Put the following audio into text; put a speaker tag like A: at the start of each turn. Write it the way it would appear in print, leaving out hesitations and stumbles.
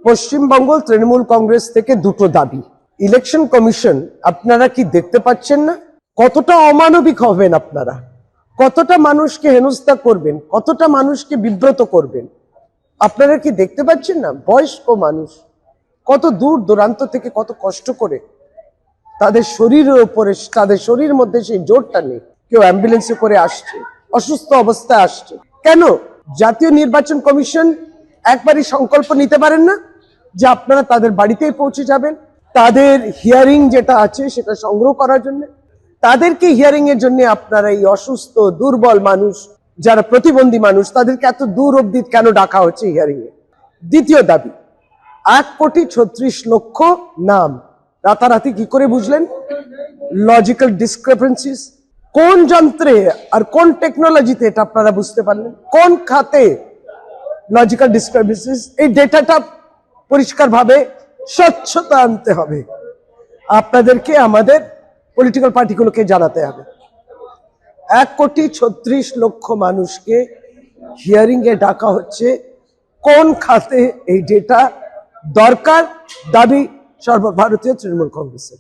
A: পশ্চিমবঙ্গ তৃণমূল কংগ্রেস থেকে দুটো দাবি। ইলেকশন কমিশন আপনারা কি দেখতে পাচ্ছেন না কতটা অমানবিক হবেন আপনারা, কতটা মানুষকে হেনস্থা করবেন, কতটা মানুষকে বিব্রত করবেন? আপনারা কি দেখতে পাচ্ছেন না? বয়স্ক মানুষ কত দূর দূরান্ত থেকে কত কষ্ট করে তাদের শরীরের উপরে, তাদের শরীরের মধ্যে সেই জোরটা নেই, কেউ অ্যাম্বুলেন্সে করে আসছে, অসুস্থ অবস্থায় আসছে। কেন জাতীয় নির্বাচন কমিশন একবারই সংকল্প নিতে পারেন না যে আপনারা তাদের বাড়িতেই পৌঁছে যাবেন, তাদের হিয়ারিং যেটা আছে সেটা সংগ্রহ করার জন্য, তাদেরকে হিয়ারিং এর জন্য আপনারা এই অসুস্থ দুর্বল মানুষ, যারা প্রতিবন্ধী মানুষ, তাদেরকে এত দূর অব্দি কেন ডাকা হচ্ছে হিয়ারিং এ? দ্বিতীয় দাবি, 1,36,00,000 নাম রাতারাতি কি করে বুঝলেন? লজিক্যাল ডিসক্রিপেন্সিস কোন যন্ত্রে আর কোন টেকনোলজিতে এটা আপনারা বুঝতে পারলেন? কোন খাতে লজিক্যাল ডিসক্রিপেন্সিস? এই ডেটাটা পরিষ্কার ভাবে স্বচ্ছতা আনতে হবে, আপনাদেরকে আমাদের পলিটিক্যাল পার্টিগুলোকে জানাতে হবে। 1,36,00,000 মানুষকে হিয়ারিং এ ডাকা হচ্ছে, কোন খাতে এই ডেটা দরকার? দাবি সর্বভারতীয় তৃণমূল কংগ্রেসের।